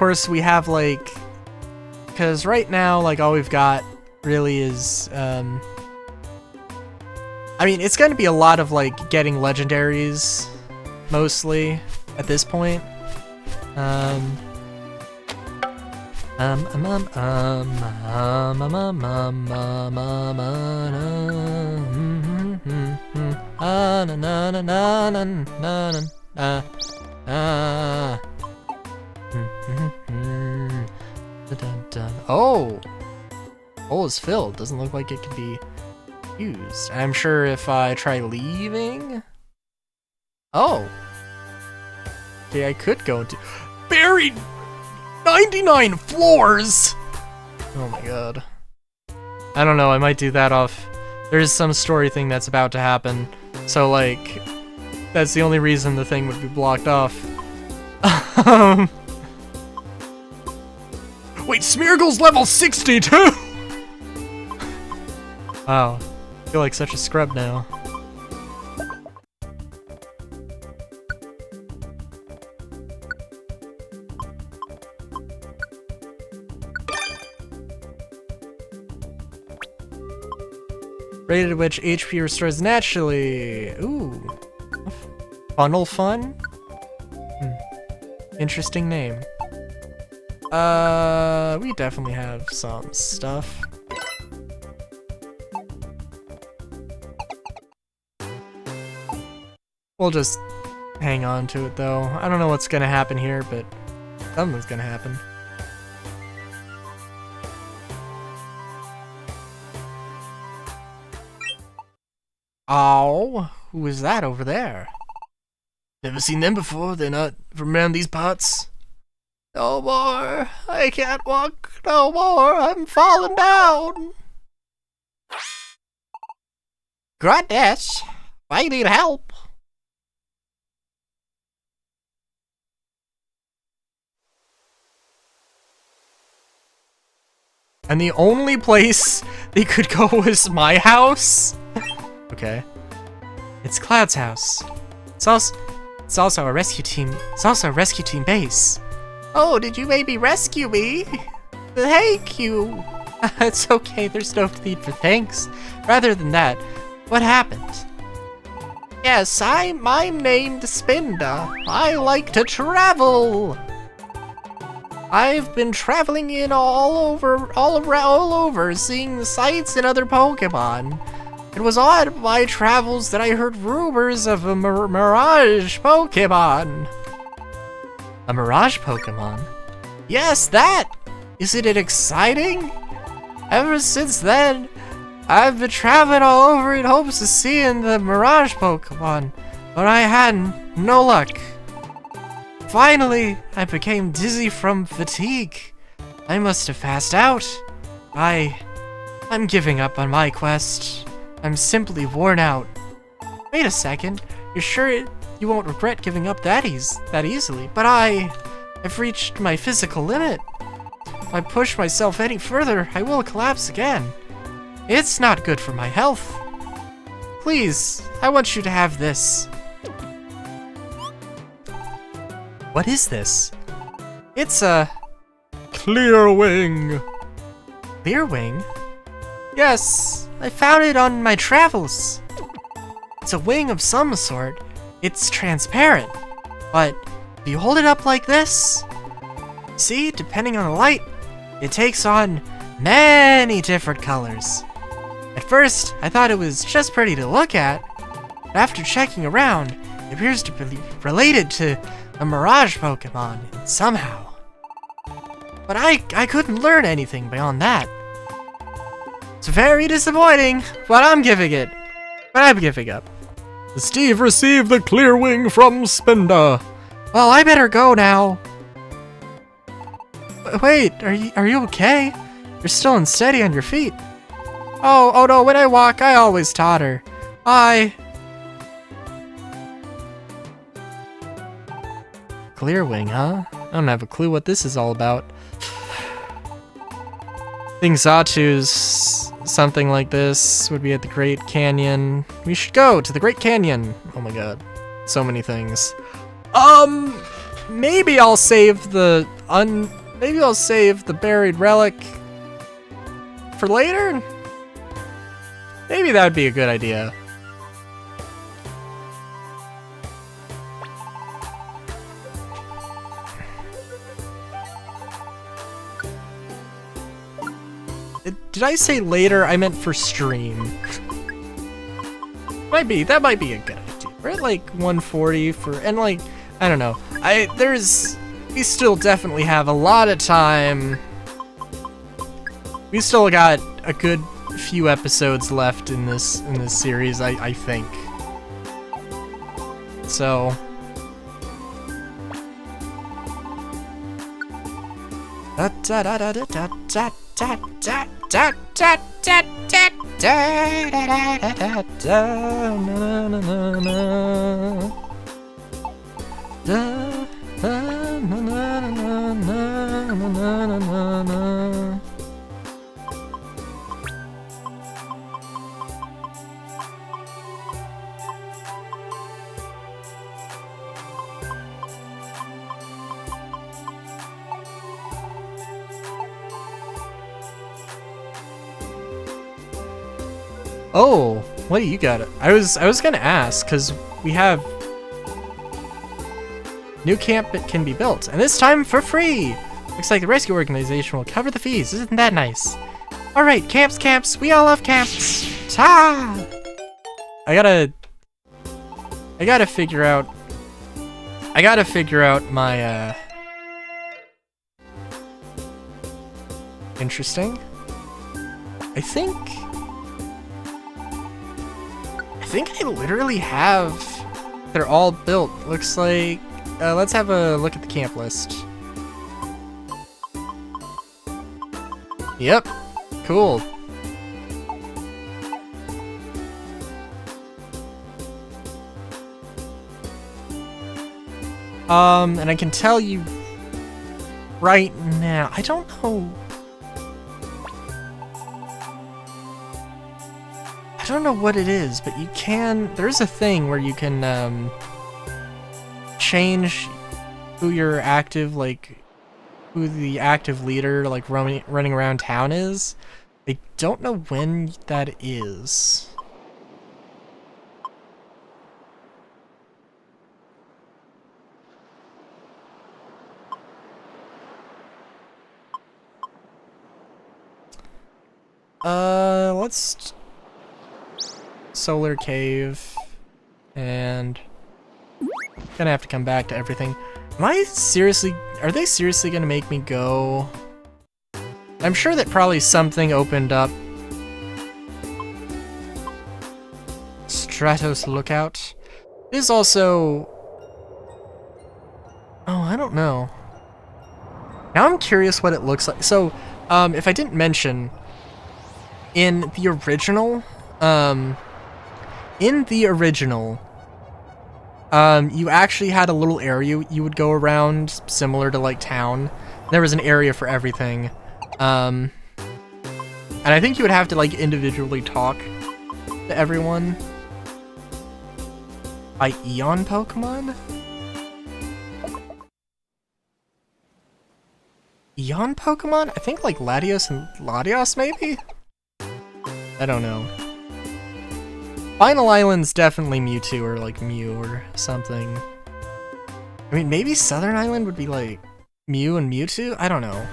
course, we have, like... Because right now, like, all we've got really is... I mean, it's going to be a lot of, like, getting legendaries, mostly, at this point. Oh! Hole is filled. Doesn't look like it can be used. I'm sure if I try leaving... Oh! Okay, I could go into... Buried 99 floors! Oh my god. I don't know, I might do that off... There's some story thing that's about to happen. So, like, that's the only reason the thing would be blocked off. Wait, Smeargle's level 62! Wow. I feel like such a scrub now. Rate at which HP restores naturally. Ooh. Funnel Fun? Interesting name. We definitely have some stuff. We'll just hang on to it though. I don't know what's gonna happen here, but something's gonna happen. Oh, who is that over there? Never seen them before. They're not from around these parts. No more. I can't walk no more. I'm falling down. Goodness. I need help. And the only place they could go was my house? Okay. It's Cloud's house. It's also a rescue team. It's also a rescue team base. Oh, did you maybe rescue me? Thank you. It's okay, there's no need for thanks. Rather than that, what happened? Yes, I'm named Spinda. I like to travel. I've been traveling all over, seeing the sights and other Pokemon. It was on my travels that I heard rumors of a Mirage Pokemon. A Mirage Pokemon? Yes, that! Isn't it exciting? Ever since then, I've been traveling all over in hopes of seeing the Mirage Pokemon, but I had no luck. Finally, I became dizzy from fatigue. I must have passed out. I'm giving up on my quest. I'm simply worn out. Wait a second, you're sure you won't regret giving up that easily? But I've reached my physical limit. If I push myself any further, I will collapse again. It's not good for my health. Please, I want you to have this. What is this? It's a... Clearwing. Clearwing? Yes, I found it on my travels. It's a wing of some sort. It's transparent. But if you hold it up like this, see, depending on the light, it takes on many different colors. At first, I thought it was just pretty to look at, but after checking around, it appears to be related to a Mirage Pokemon somehow. But I couldn't learn anything beyond that. It's very disappointing, but I'm giving up. Steve received the Clearwing from Spinda. Well, I better go now. Wait, are you okay? You're still unsteady on your feet. Oh no, when I walk, I always totter. Clearwing, huh? I don't have a clue what this is all about. I think Xatu's something like this would be at the Great Canyon. We should go to the Great Canyon. Oh my god. So many things. Maybe I'll save the maybe I'll save the buried relic for later? Maybe that would be a good idea. Did I say later? I meant for stream. That might be a good idea. We're at like 140 and like, I don't know. We still definitely have a lot of time. We still got a good few episodes left in this series, I think. So oh, what do you got? I was gonna ask, because we have new camp that can be built, and this time for free! Looks like the rescue organization will cover the fees. Isn't that nice? Alright, camps, we all love camps! Ta! I gotta figure out my, interesting. I think I literally have... They're all built. Looks like... let's have a look at the camp list. Yep. Cool. And I can tell you right now, I don't know... I don't know what it is, but you can... There's a thing where you can, change who your active, like... Who the active leader, like, running around town is. I don't know when that is. Let's... Solar Cave, and gonna have to come back to everything. Are they seriously gonna make me go? I'm sure that probably something opened up. Stratos Lookout. There's also... Oh, I don't know. Now I'm curious what it looks like. So, if I didn't mention, in the original, you actually had a little area you would go around, similar to like town. There was an area for everything. And I think you would have to like individually talk to everyone. By Eon Pokemon? Eon Pokemon? I think like Latios and Latios maybe? I don't know. Final Island's definitely Mewtwo or like Mew or something. I mean, maybe Southern Island would be like Mew and Mewtwo? I don't know.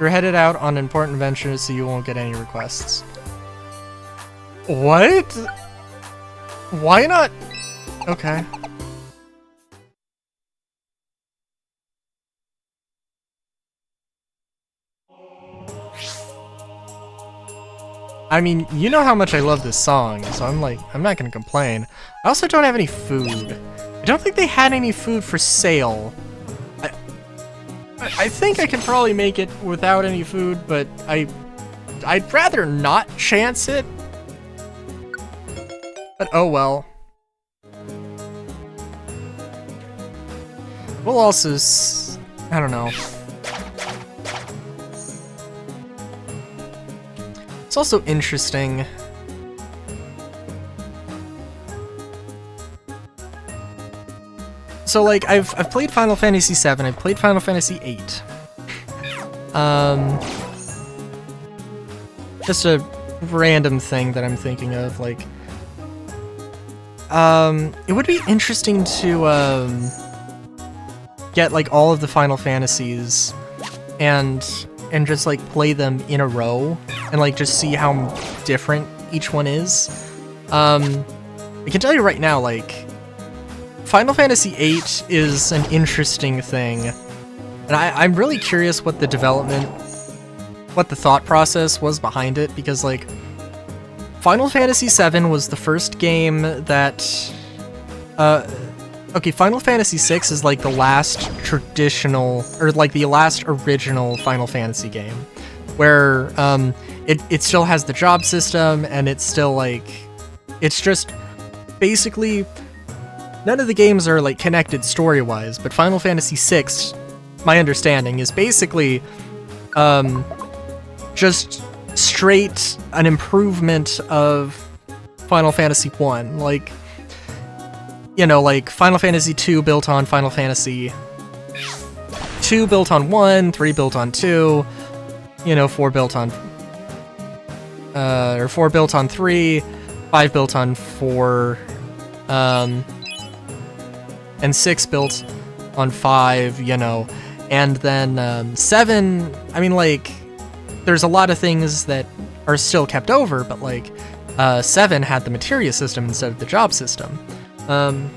You're headed out on important ventures, so you won't get any requests. What? Why not? Okay. I mean, you know how much I love this song, so I'm not gonna complain. I also don't have any food. I don't think they had any food for sale. I think I can probably make it without any food, but I'd rather not chance it. But oh well. We'll also I don't know. It's also interesting. So like I've played Final Fantasy VII, I've played Final Fantasy VIII. Just a random thing that I'm thinking of, like, it would be interesting to get like all of the Final Fantasies and just like play them in a row and like just see how different each one is. I can tell you right now, like, Final Fantasy VIII is an interesting thing, and I'm really curious what the thought process was behind it, because like Final Fantasy VII was the first game that okay, Final Fantasy VI is like the last traditional, or like the last original Final Fantasy game, where it still has the job system, and it's still like, it's just basically, none of the games are like connected story-wise, but Final Fantasy VI, my understanding, is basically just straight an improvement of Final Fantasy 1. Like, you know, like Final Fantasy 2 built on Final Fantasy 2 built on 1, 3 built on 2, you know, 4 built on 3, 5 built on 4, and 6 built on 5, you know, and then 7, I mean, like, there's a lot of things that are still kept over, but like 7 had the materia system instead of the job system. And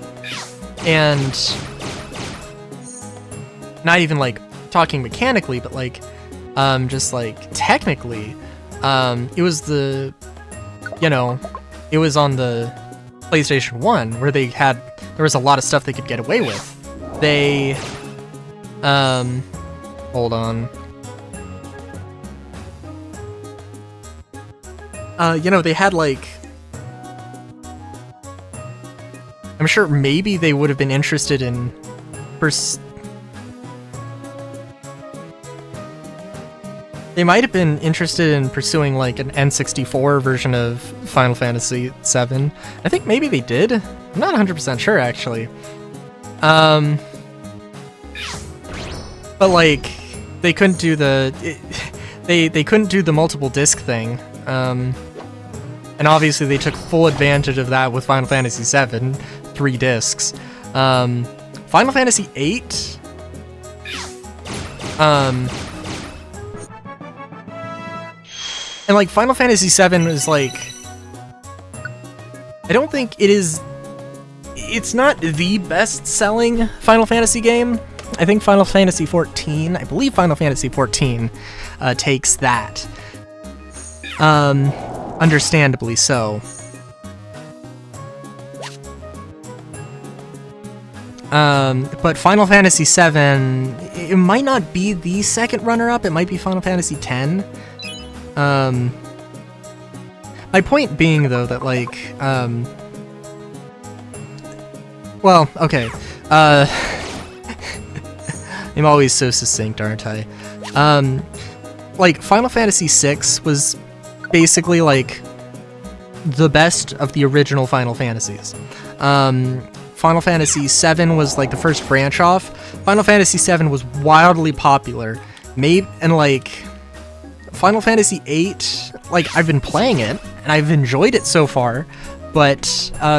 not even like talking mechanically, but like just like technically, it was the, you know, it was on the PlayStation 1 where there was a lot of stuff they could get away with. They, hold on. You know, they had like, I'm sure maybe they would have been interested in they might have been interested in pursuing like an N64 version of Final Fantasy VII. I think maybe they did. I'm not 100% sure actually. But like, they couldn't do they couldn't do the multiple disc thing. And obviously they took full advantage of that with Final Fantasy VII, 3 discs. Final Fantasy VIII, and like Final Fantasy VII is like, I don't think it's not the best-selling Final Fantasy game. I think Final Fantasy XIV, I believe Final Fantasy XIV takes that. Understandably so. But Final Fantasy VII, it might not be the second runner-up, it might be Final Fantasy X. My point being, though, that, like, well, okay, I'm always so succinct, aren't I? Like, Final Fantasy VI was basically, like, the best of the original Final Fantasies. Final Fantasy VII was, like, the first branch off. Final Fantasy VII was wildly popular. And, like, Final Fantasy VIII, like, I've been playing it, and I've enjoyed it so far, but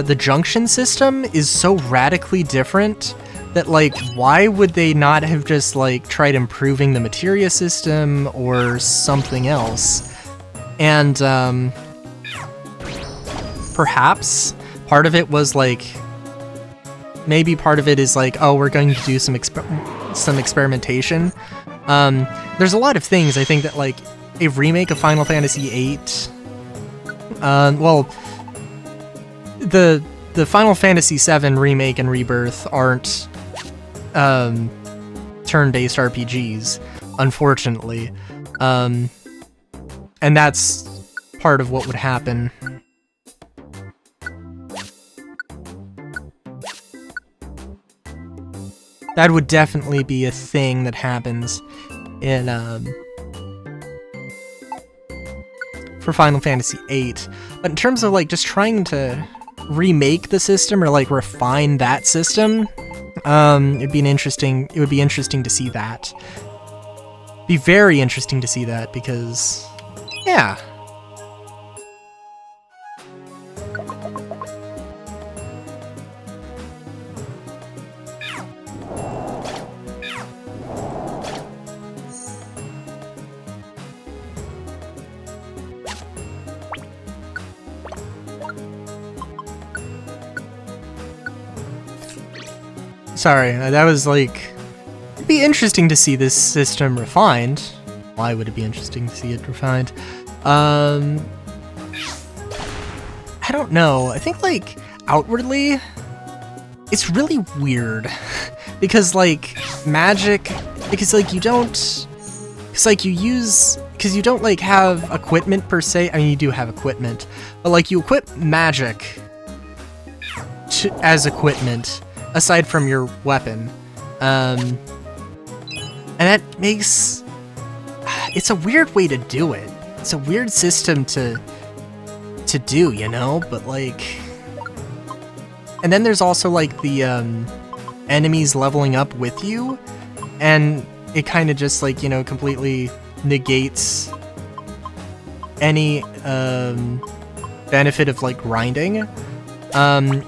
the junction system is so radically different that, like, why would they not have just, like, tried improving the materia system or something else? And, perhaps part of it was, like, maybe part of it is, like, oh, we're going to do some experimentation. There's a lot of things, I think, that, like, a remake of Final Fantasy VIII, well, the Final Fantasy VII remake and rebirth aren't, turn-based RPGs, unfortunately. And that's part of what would happen. That would definitely be a thing that happens in, for Final Fantasy VIII. But in terms of, like, just trying to remake the system or, like, refine that system, It would be interesting to see that. Be very interesting to see that because, yeah. Sorry, that was like... It'd be interesting to see this system refined. Why would it be interesting to see it refined? I don't know. I think, like, outwardly, it's really weird. Because, like, magic... Because, like, you don't... Because, like, because you don't, like, have equipment, per se. I mean, you do have equipment. But, like, you equip magic as equipment, aside from your weapon. And that makes... It's a weird way to do it. It's a weird system to do, you know? But, like... And then there's also, like, the, enemies leveling up with you. And it kind of just, like, you know, completely negates any, benefit of, like, grinding.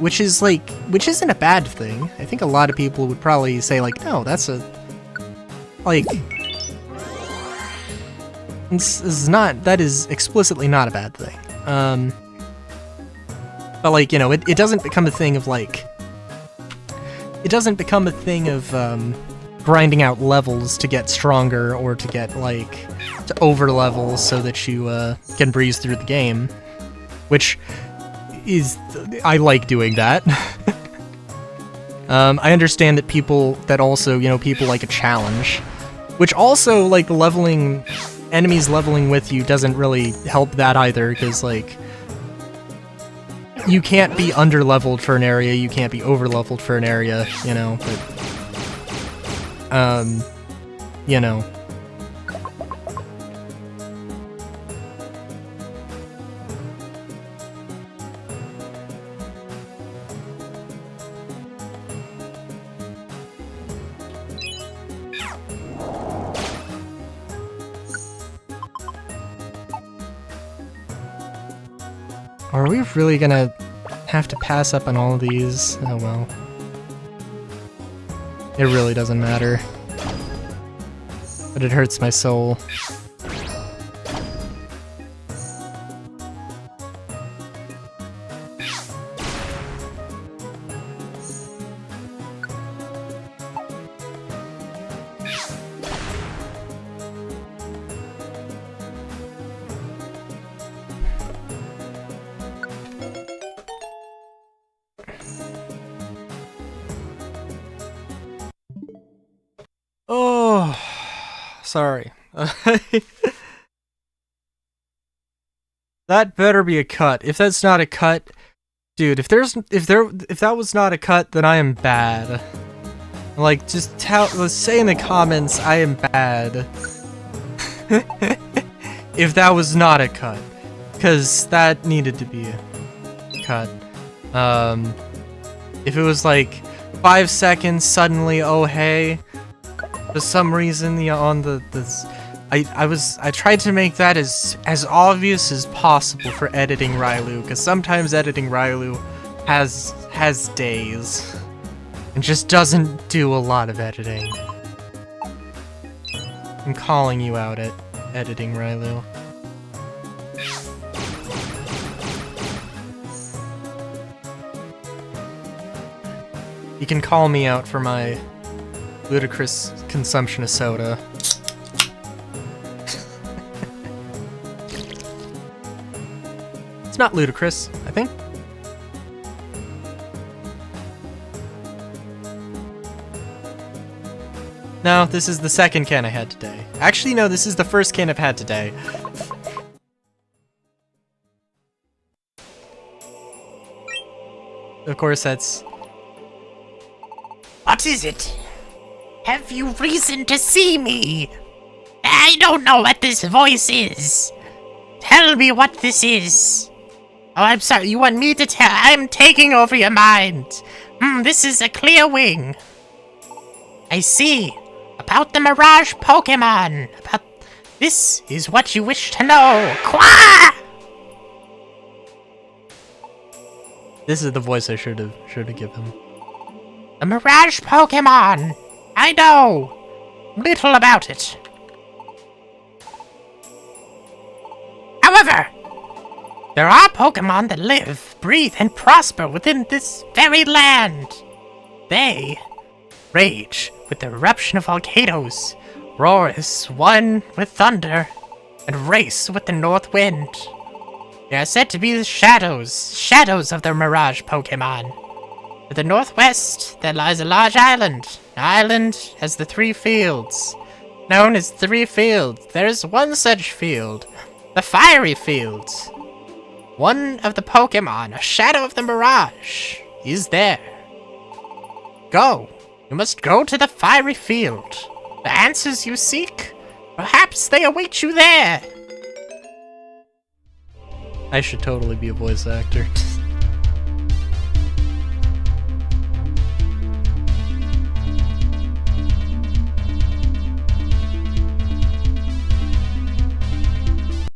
Which isn't a bad thing. I think a lot of people would probably say, like, no, that's a... Like... That is explicitly not a bad thing. But, like, you know, it doesn't become a thing of, like... It doesn't become a thing of, grinding out levels to get stronger or to get, like, to over-level so that you, can breeze through the game. Which is... I like doing that. I understand that people like a challenge. Which also, like, enemies leveling with you doesn't really help that either, because, like... You can't be under-leveled for an area, you can't be over-leveled for an area, you know, but... you know... Are we really gonna have to pass up on all of these? Oh well. It really doesn't matter. But it hurts my soul. Oh, sorry. That better be a cut. If that's not a cut, dude, if that was not a cut, then I am bad. Like, just let's say in the comments I am bad. If that was not a cut, because that needed to be a cut. If it was like 5 seconds suddenly, oh hey. For some reason, I tried to make that as obvious as possible for editing Rylu, because sometimes editing Rylu has days and just doesn't do a lot of editing. I'm calling you out at editing Rylu. You can call me out for my ludicrous consumption of soda. It's not ludicrous, I think. No, this is the second can I had today. Actually, no, this is the first can I've had today. Of course, that's... What is it? Have you reason to see me? I don't know what this voice is. Tell me what this is. Oh, I'm sorry, you want me to tell? I'm taking over your mind. This is a clear wing. I see. About the Mirage Pokemon. This is what you wish to know. Quah! This is the voice I should have given him. The Mirage Pokemon. I know little about it. However, there are Pokemon that live, breathe, and prosper within this very land. They rage with the eruption of volcanoes, roar as one with thunder, and race with the north wind. They are said to be the shadows of the Mirage Pokemon. To the northwest, there lies a large island. The island has the 3 fields. Known as 3 fields, there is one such field, the Fiery Fields. One of the Pokemon, a shadow of the Mirage, is there. Go. You must go to the Fiery Field. The answers you seek, perhaps they await you there. I should totally be a voice actor.